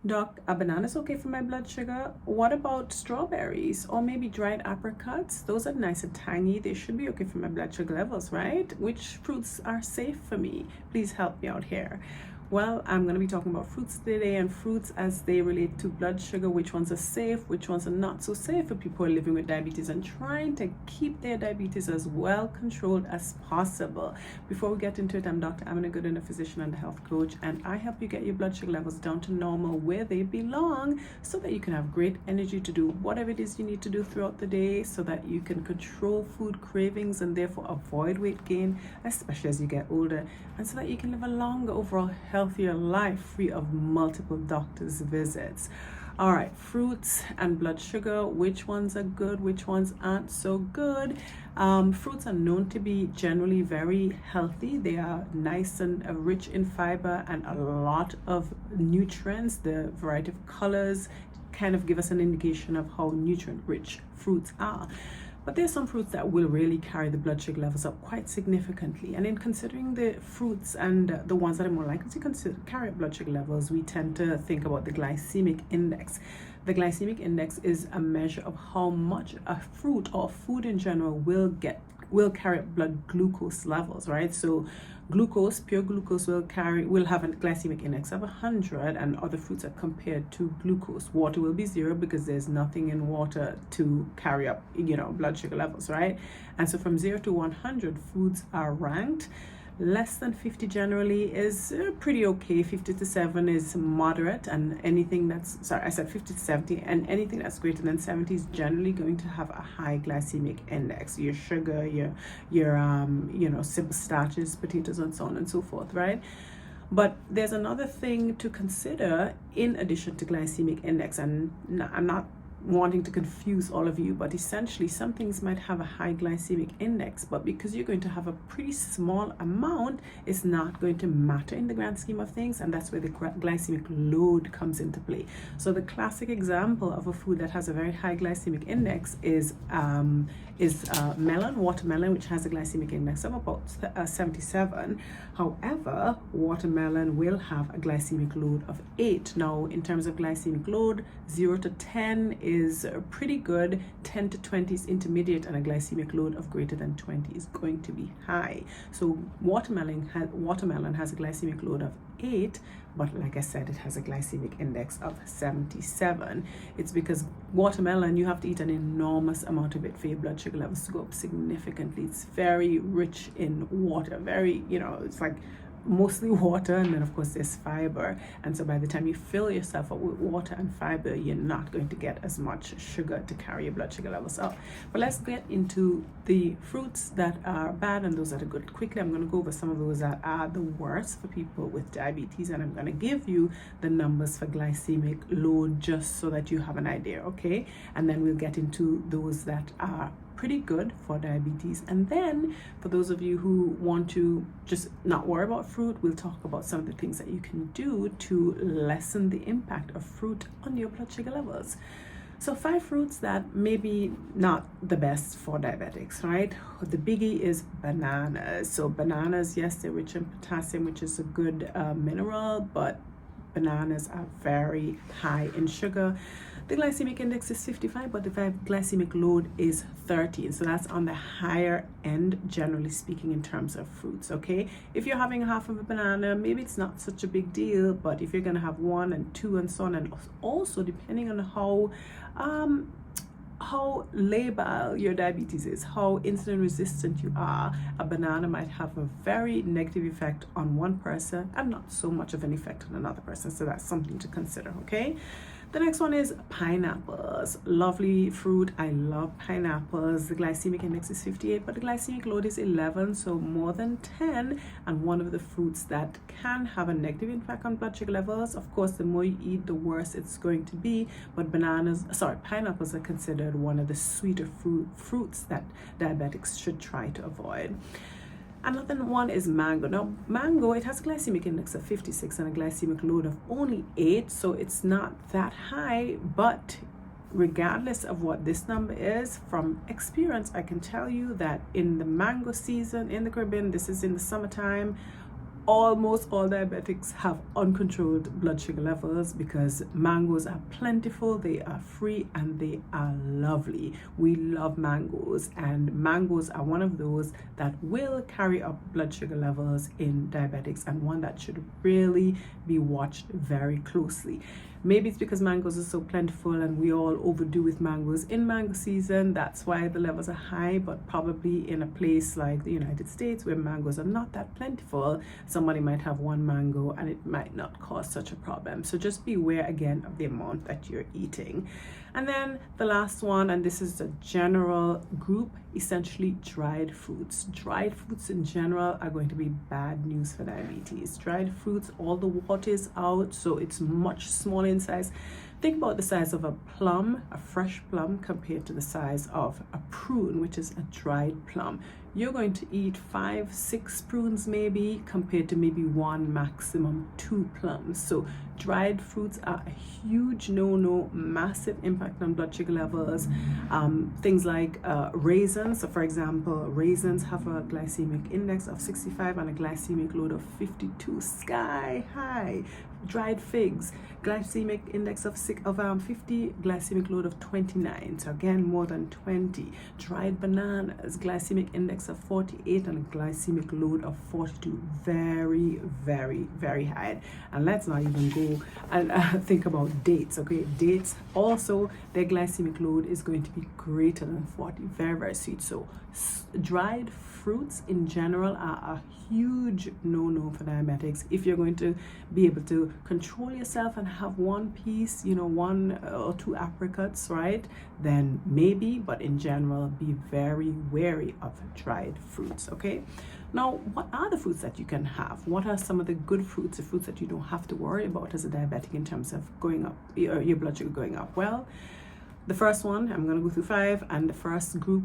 Doc, a banana is okay for my blood sugar. What about strawberries or maybe dried apricots? Those are nice and tangy. They should be okay for my blood sugar levels, right? Which fruits are safe for me? Please help me out here. Well, I'm going to be talking about fruits today and fruits as they relate to blood sugar, which ones are safe, which ones are not so safe for people who are living with diabetes and trying to keep their diabetes as well controlled as possible. Before we get into it, I'm Dr. Amina Goodwin, a physician and a health coach, and I help you get your blood sugar levels down to normal where they belong so that you can have great energy to do whatever it is you need to do throughout the day, so that you can control food cravings and therefore avoid weight gain, especially as you get older, and so that you can live a longer, overall healthier life free of multiple doctor's visits. All right, fruits and blood sugar, which ones are good, which ones aren't so good? Fruits are known to be generally very healthy. They are nice and rich in fiber and a lot of nutrients. The variety of colors kind of give us an indication of how nutrient rich fruits are. But there's some fruits that will really carry the blood sugar levels up quite significantly. And in considering the fruits and the ones that are more likely to carry up blood sugar levels, we tend to think about the glycemic index. The glycemic index is a measure of how much a fruit or food in general will carry up blood glucose levels, right? So glucose, pure glucose will have a glycemic index of 100, and other fruits are compared to glucose. Water will be 0 because there's nothing in water to carry up, blood sugar levels, right? And so from 0 to 100, foods are ranked. Less than 50 generally is pretty okay. 50 to 7 is moderate, and anything that's, sorry, I said 50 to 70, and anything that's greater than 70 is generally going to have a high glycemic index. Your sugar, your simple starches, potatoes, and so on and so forth, right? But there's another thing to consider in addition to glycemic index, and I'm not wanting to confuse all of you, but essentially some things might have a high glycemic index, but because you're going to have a pretty small amount, it's not going to matter in the grand scheme of things, and that's where the glycemic load comes into play. So the classic example of a food that has a very high glycemic index is watermelon, which has a glycemic index of about 77. However, watermelon will have a glycemic load of 8. Now, in terms of glycemic load, 0 to 10 is pretty good, 10 to 20 is intermediate, and a glycemic load of greater than 20 is going to be high. So watermelon has a glycemic load of 8, but like I said, it has a glycemic index of 77. It's because watermelon, you have to eat an enormous amount of it for your blood sugar levels to go up significantly. It's very rich in water, it's like mostly water, and then of course there's fiber, and so by the time you fill yourself up with water and fiber, you're not going to get as much sugar to carry your blood sugar levels up. But let's get into the fruits that are bad and those that are good quickly. I'm going to go over some of those that are the worst for people with diabetes, and I'm going to give you the numbers for glycemic load just so that you have an idea, okay? And then we'll get into those that are pretty good for diabetes, and then for those of you who want to just not worry about fruit, we'll talk about some of the things that you can do to lessen the impact of fruit on your blood sugar levels. So 5 fruits that maybe not the best for diabetics, right? The biggie is bananas. So bananas, yes, they're rich in potassium, which is a good mineral, but bananas are very high in sugar. The glycemic index is 55, but the glycemic load is 30. So that's on the higher end, generally speaking, in terms of fruits, okay? If you're having half of a banana, maybe it's not such a big deal, but if you're gonna have 1 and 2 and so on, and also depending on how labile your diabetes is, how insulin resistant you are, a banana might have a very negative effect on one person and not so much of an effect on another person. So that's something to consider, okay? The next one is pineapples. Lovely fruit. I love pineapples. The glycemic index is 58, but the glycemic load is 11, so more than 10. And one of the fruits that can have a negative impact on blood sugar levels. Of course, the more you eat, the worse it's going to be. But pineapples are considered one of the sweeter fruits that diabetics should try to avoid. Another one is mango. Now, mango, it has a glycemic index of 56 and a glycemic load of only 8, so it's not that high, but regardless of what this number is, from experience, I can tell you that in the mango season in the Caribbean, this is in the summertime, almost all diabetics have uncontrolled blood sugar levels because mangoes are plentiful, they are free, and they are lovely. We love mangoes, and mangoes are one of those that will carry up blood sugar levels in diabetics, and one that should really be watched very closely. Maybe it's because mangoes are so plentiful and we all overdo with mangoes in mango season. That's why the levels are high, but probably in a place like the United States where mangoes are not that plentiful, somebody might have one mango and it might not cause such a problem. So just be aware again of the amount that you're eating. And then the last one, and this is the general group, essentially dried fruits. Dried fruits in general are going to be bad news for diabetes. Dried fruits, all the water is out, so it's much smaller in size. Think about the size of a plum, a fresh plum, compared to the size of a prune, which is a dried plum. You're going to eat 5-6 prunes maybe, compared to maybe 1, maximum 2 plums. So dried fruits are a huge no-no, massive impact on blood sugar levels. Things like raisins. So for example, raisins have a glycemic index of 65 and a glycemic load of 52, sky high. Dried figs, glycemic index of 50, glycemic load of 29, so again more than 20. Dried bananas, glycemic index of 48 and a glycemic load of 42, very, very, very high. And let's not even go and think about dates. Okay, dates also, their glycemic load is going to be greater than 40, very, very sweet. So dried fruits in general are a huge no-no for diabetics. If you're going to be able to control yourself and have one piece, 1 or 2 apricots, right, then maybe, but in general, be very wary of dried fruits. Okay, now what are the fruits that you can have? What are some of the good fruits, the fruits that you don't have to worry about as a diabetic in terms of going up, your blood sugar going up? Well, the first one, I'm going to go through 5, and the first group,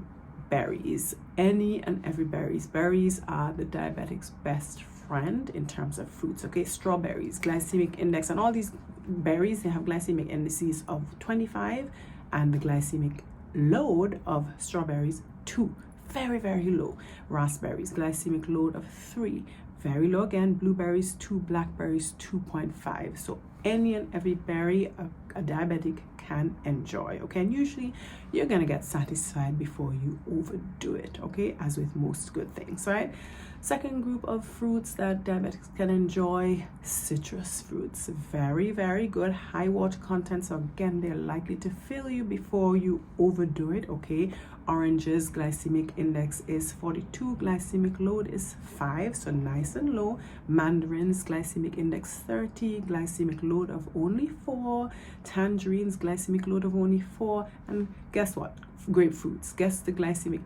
berries. Any and every berries. Berries are the diabetic's best friend in terms of fruits. Okay, strawberries, glycemic index, and all these berries, they have glycemic indices of 25, and the glycemic load of strawberries 2, very, very low. Raspberries, glycemic load of 3, very low again. Blueberries 2, blackberries 2.5. So any and every berry a diabetic can enjoy. Okay, and usually you're gonna get satisfied before you overdo it. Okay, as with most good things, right? Second group of fruits that diabetics can enjoy, citrus fruits. Very, very good, high water content, so again they're likely to fill you before you overdo it. Okay, oranges, glycemic index is 42, glycemic load is 5, so nice and low. Mandarins, glycemic index 30, glycemic load of only 4. Tangerines, glycemic load of only 4. And guess what? Grapefruits, guess the glycemic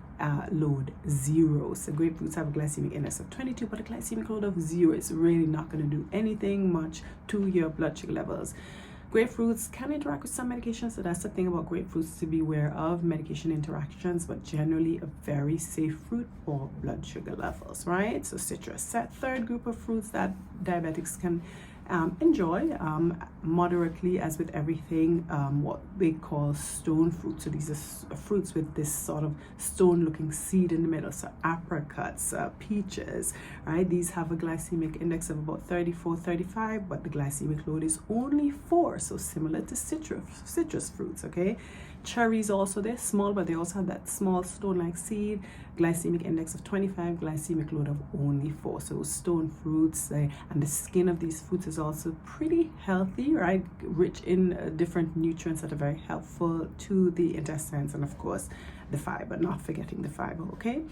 load 0. So grapefruits have a glycemic index of 22, but a glycemic load of 0 is really not going to do anything much to your blood sugar levels. Grapefruits can interact with some medications, so that's the thing about grapefruits to be aware of, medication interactions, but generally a very safe fruit for blood sugar levels, right? So citrus. Third group of fruits that diabetics can enjoy moderately, as with everything, what they call stone fruit. So these are fruits with this sort of stone looking seed in the middle. So apricots, peaches, right? These have a glycemic index of about 34, 35, but the glycemic load is only 4, so similar to citrus fruits. Okay, cherries also, they're small, but they also have that small stone-like seed, glycemic index of 25, glycemic load of only 4. So stone fruits, and the skin of these fruits is also pretty healthy, right? Rich in different nutrients that are very helpful to the intestines, and of course the fiber, not forgetting the fiber. Okay,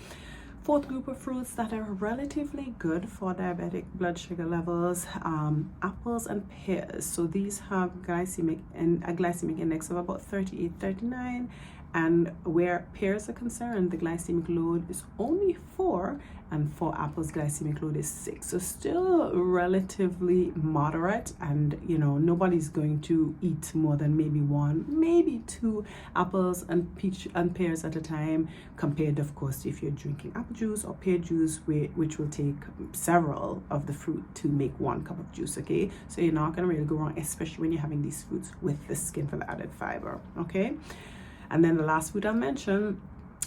fourth group of fruits that are relatively good for diabetic blood sugar levels, apples and pears. So these have a glycemic index of about 38, 39, and where pears are concerned, the glycemic load is only 4, and for apples, glycemic load is 6. So still relatively moderate, and nobody's going to eat more than maybe 1, maybe 2 apples and pears at a time, compared of course if you're drinking apple juice or pear juice, which will take several of the fruit to make 1 cup of juice. Okay, so you're not going to really go wrong, especially when you're having these fruits with the skin for the added fiber. Okay, and then the last food I mentioned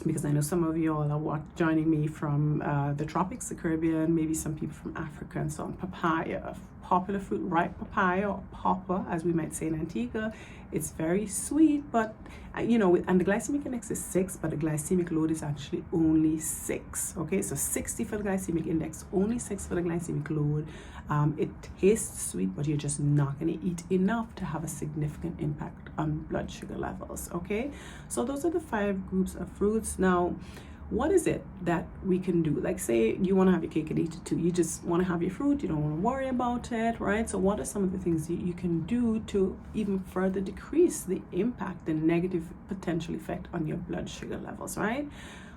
because I know some of you all are joining me from the tropics, the Caribbean, maybe some people from Africa and so on. Papaya, popular fruit, ripe papaya, or papa, as we might say in Antigua. It's very sweet, but you know, and the glycemic index is 6, but the glycemic load is actually only 6. Okay, so 60 for the glycemic index, only 6 for the glycemic load. It tastes sweet, but you're just not going to eat enough to have a significant impact on blood sugar levels. Okay, so those are the 5 groups of fruits. Now, what is it that we can do? Like, say you want to have your cake and eat it too. You just want to have your fruit. You don't want to worry about it, right? So what are some of the things that you can do to even further decrease the impact, the negative potential effect on your blood sugar levels, right?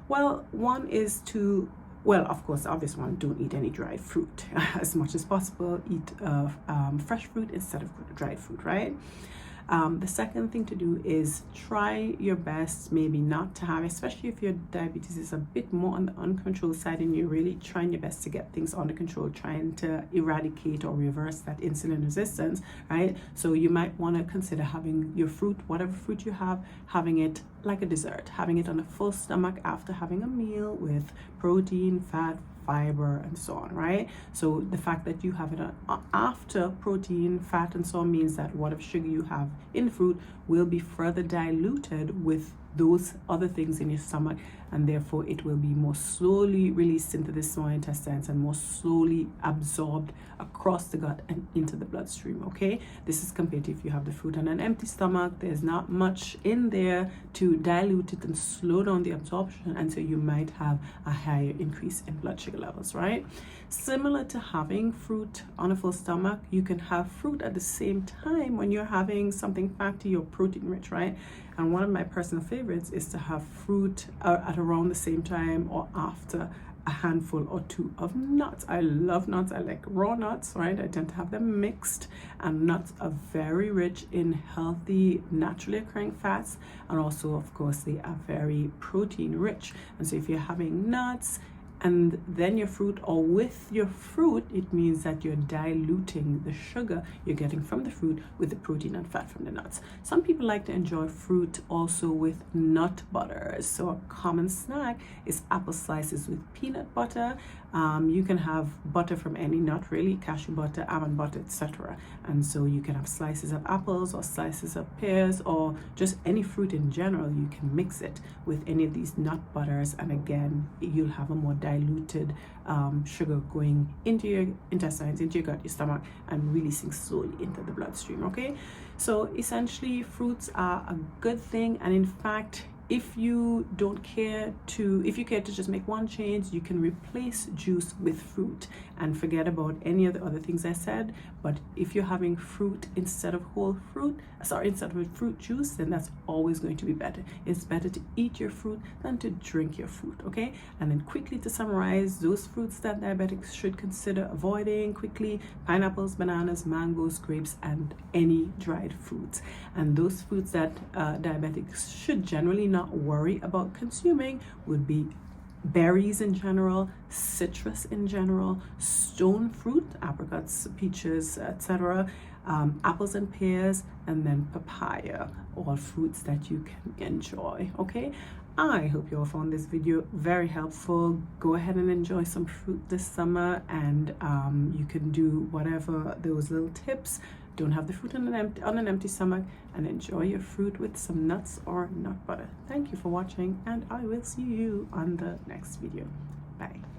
Well, one is to, well, of course, the obvious one, don't eat any dried fruit. As much as possible, eat fresh fruit instead of dried fruit, right? The second thing to do is try your best maybe not to have, especially if your diabetes is a bit more on the uncontrolled side and you're really trying your best to get things under control, trying to eradicate or reverse that insulin resistance, right? So you might want to consider having your fruit, whatever fruit you have, having it like a dessert, having it on a full stomach after having a meal with protein, fat, fiber, and so on, right? So the fact that you have it after protein, fat, and so on means that whatever sugar you have in the fruit will be further diluted with those other things in your stomach, and therefore it will be more slowly released into the small intestines and more slowly absorbed across the gut and into the bloodstream. Okay, this is compared to if you have the fruit on an empty stomach. There's not much in there to dilute it and slow down the absorption, and so you might have a higher increase in blood sugar levels, right? Similar to having fruit on a full stomach, you can have fruit at the same time when you're having something fatty or protein rich, right? And one of my personal favorites is to have fruit at around the same time or after a handful or 2 of nuts. I love nuts. I like raw nuts, right? I tend to have them mixed, and nuts are very rich in healthy, naturally occurring fats, and also, of course, they are very protein rich. And so if you're having nuts and then your fruit, or with your fruit, it means that you're diluting the sugar you're getting from the fruit with the protein and fat from the nuts. Some people like to enjoy fruit also with nut butters. So a common snack is apple slices with peanut butter. You can have butter from any nut, really, cashew butter, almond butter, etc. And so you can have slices of apples or slices of pears or just any fruit in general. You can mix it with any of these nut butters, and again, you'll have a more diluted sugar going into your intestines, into your gut, your stomach, and releasing slowly into the bloodstream. Okay, so essentially fruits are a good thing, and in fact, if you care to just make one change, you can replace juice with fruit and forget about any of the other things I said. But if you're having fruit instead of instead of fruit juice, then that's always going to be better. It's better to eat your fruit than to drink your fruit, okay? And then quickly to summarize, those fruits that diabetics should consider avoiding quickly: pineapples, bananas, mangoes, grapes, and any dried fruits. And those fruits that diabetics should generally not worry about consuming would be berries in general, citrus in general, stone fruit, apricots, peaches, etc., apples and pears, and then papaya, all fruits that you can enjoy. Okay, I hope you all found this video very helpful. Go ahead and enjoy some fruit this summer, and you can do whatever those little tips. Don't have the fruit on an empty stomach, and enjoy your fruit with some nuts or nut butter. Thank you for watching, and I will see you on the next video. Bye.